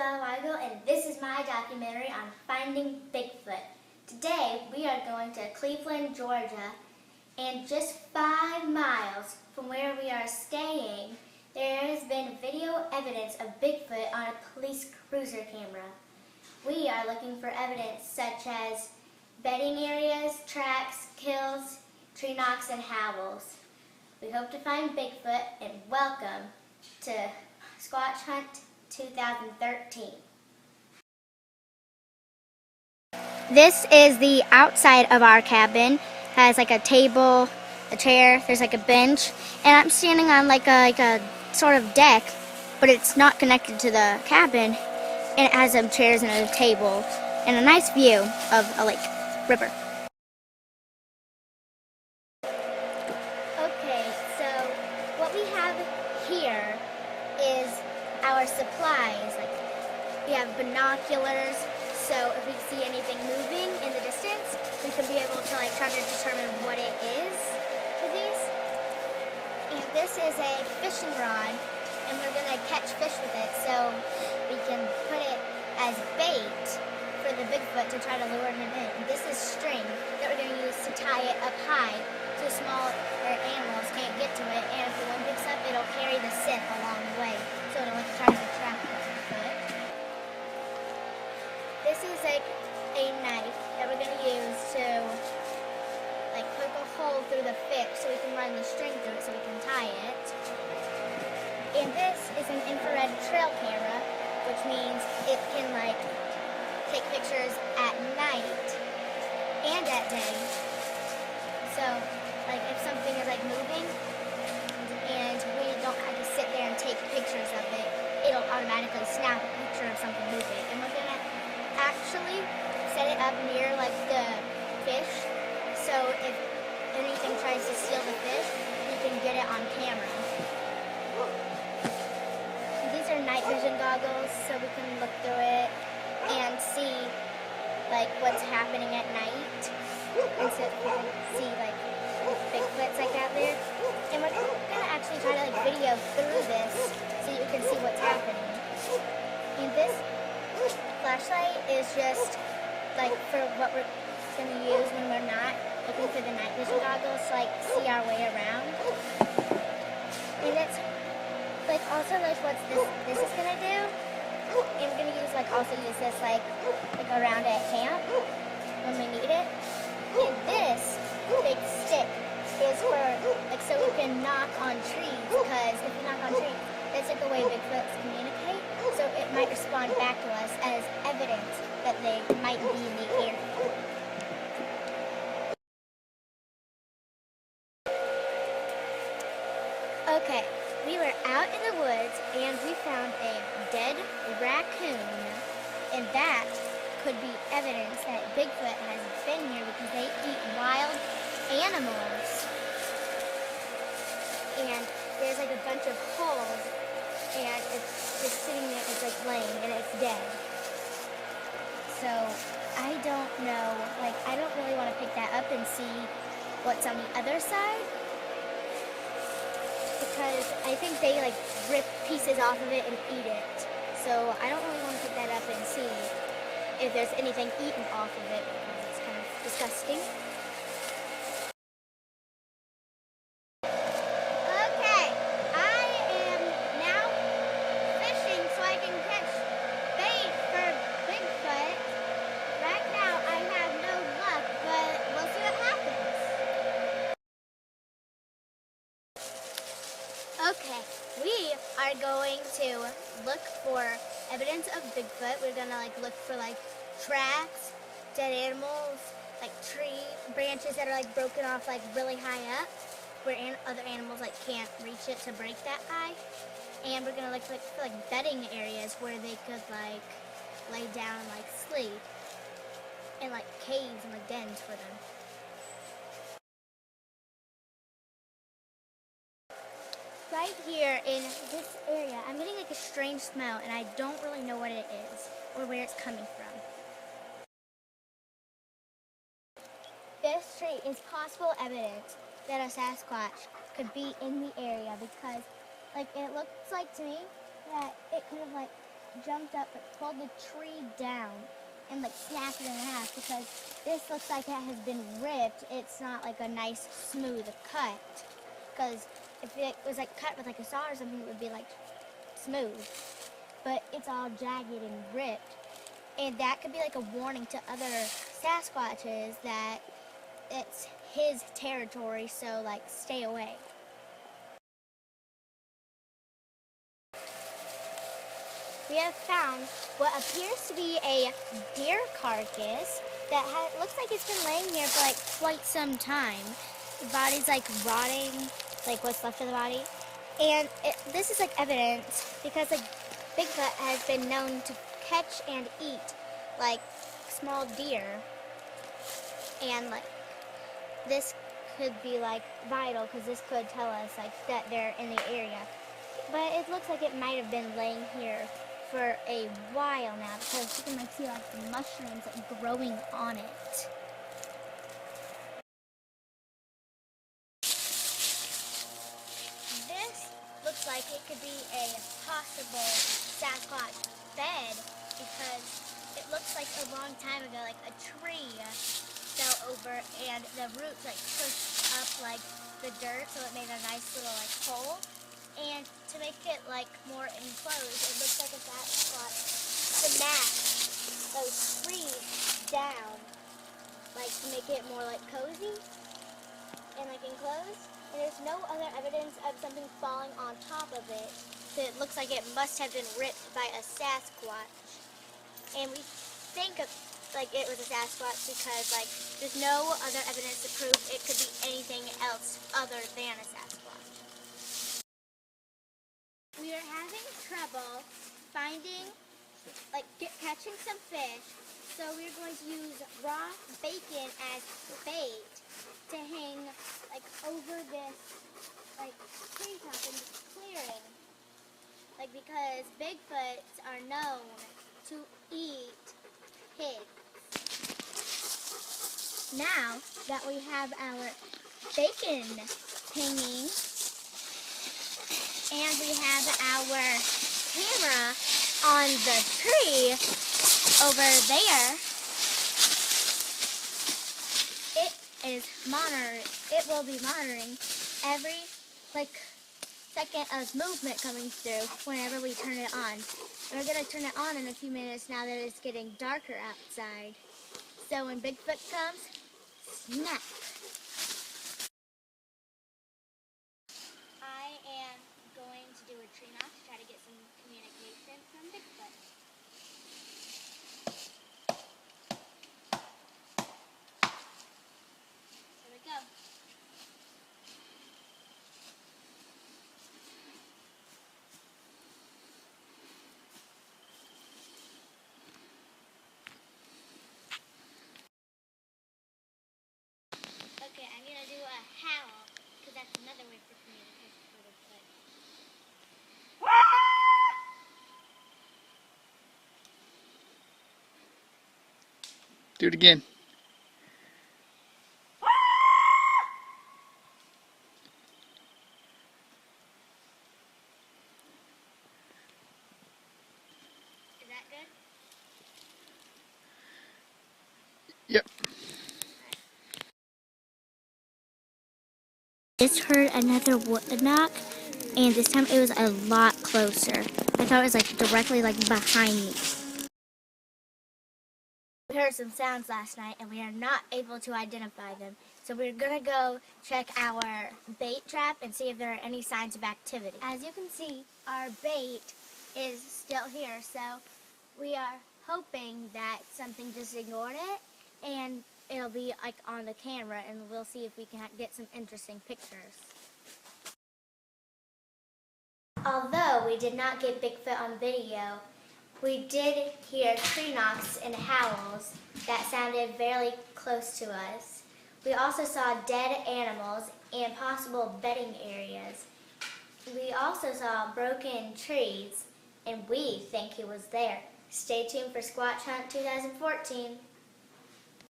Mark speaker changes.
Speaker 1: Isabella and this is my documentary on finding Bigfoot. Today we are going to Cleveland, Georgia, and just 5 miles from where we are staying, there has been video evidence of Bigfoot on a police cruiser camera. We are looking for evidence such as bedding areas, tracks, kills, tree knocks, and howls. We hope to find Bigfoot, and welcome to Squatch Hunt 2013. This is the outside of our cabin. Has like a table, a chair, there's like a bench, and I'm standing on like a sort of deck, but it's not connected to the cabin, and it has some chairs and a table and a nice view of a lake, river. Okay, so what we have here is our supplies. Like we have binoculars, so if we see anything moving in the distance, we can be able to like try to determine what it is with these. And this is a fishing rod, and we're gonna catch fish with it, so we can put it as bait for the Bigfoot to try to lure him in. And this is string that we're gonna use to tie it up high so smaller animals can't get to it, and if the wind picks up, it'll carry the scent along the way, so it'll like try to attract the Bigfoot. This is like a knife that we're gonna use to like poke a hole through the fish so we can run the string through it so we can tie it. And this is an infrared trail camera, which means it can like take pictures at night and at day. So like if something is like moving and we don't have to sit there and take pictures of it, it'll automatically snap a picture of something moving. And we're gonna actually set it up near like the fish, so if anything tries to steal the fish, we can get it on camera. These are night vision goggles, so we can look through it and see like what's happening at night, and so we can see like Bigfoots like out there. And we're gonna actually try to like video through this so you can see what's happening. And this flashlight is just like for what we're going to use when we're not looking for the night vision goggles to like see our way around. And it's like also like what's this is going to do. And we're going to use also use this like around at camp when we need it. And this big stick is for like so we can knock on trees, because if we knock on trees, that's like the way Bigfoots communicate. So it might respond back to us as evidence that they might be in the area. Okay, we were out in the woods and we found a dead raccoon, and that could be evidence that Bigfoot has been here because they eat wild animals. And there's like a bunch of holes, and it's just sitting there, it's like laying, and it's dead. So I don't know, like I don't really want to pick that up and see what's on the other side, because I think they like rip pieces off of it and eat it. So I don't really want to pick that up and see if there's anything eaten off of it, because it's kind of disgusting. Okay, we are going to look for evidence of Bigfoot. We're gonna look for tracks, dead animals, tree branches that are broken off really high up, where other animals can't reach it to break that high. And we're gonna look for bedding areas where they could lay down and sleep, and caves and dens for them. Right here in this area, I'm getting a strange smell, and I don't really know what it is or where it's coming from. This tree is possible evidence that a Sasquatch could be in the area, because it looks like to me that it could have jumped up and pulled the tree down and like snapped it in half because this looks like it has been ripped. It's not like a nice smooth cut, because if it was like cut with like a saw or something, it would be like smooth, but it's all jagged and ripped, and that could be like a warning to other Sasquatches that it's his territory, so like stay away. We have found what appears to be a deer carcass that looks like it's been laying here for like quite some time. The body's like rotting, like what's left of the body. And this is like evidence because like Bigfoot has been known to catch and eat like small deer, and like this could be like vital because this could tell us like that they're in the area. But it looks like it might have been laying here for a while now because you can like see like the mushrooms like growing on it. This looks like it could be a possible Sasquatch bed because it looks like a long time ago like a tree fell over and the roots like pushed up like the dirt, so it made a nice little like hole. And to make it like more enclosed, it looks like a Sasquatch smashed those trees down, like to make it more like cozy and like enclosed. And there's no other evidence of something falling on top of it, so it looks like it must have been ripped by a Sasquatch. And we think like it was a Sasquatch because like there's no other evidence to prove it could be anything else other than a Sasquatch. We are having trouble finding, like catching some fish, so we're going to use raw bacon as bait to hang like over this like treetop in this clearing. Like because Bigfoots are known to eat pigs. Now that we have our bacon hanging, and we have our camera on the tree over there, it will be monitoring every like second of movement coming through whenever we turn it on. And we're going to turn it on in a few minutes now that it's getting darker outside. So when Bigfoot comes, snap! I am going to do a tree knock to try to get some communication from Bigfoot. Here we go. Okay, I'm going to do a howl, because that's another way for communication for Bigfoot.
Speaker 2: Do it again.
Speaker 1: Is that good?
Speaker 2: Yep.
Speaker 1: Just heard another wood knock, and this time it was a lot closer. I thought it was like directly like behind me. We heard some sounds last night and we are not able to identify them. So we're gonna go check our bait trap and see if there are any signs of activity. As you can see, our bait is still here, so we are hoping that something just ignored it and it'll be like on the camera, and we'll see if we can get some interesting pictures. Although we did not get Bigfoot on video, we did hear tree knocks and howls that sounded very close to us. We also saw dead animals and possible bedding areas. We also saw broken trees, and we think he was there. Stay tuned for Squatch Hunt 2014.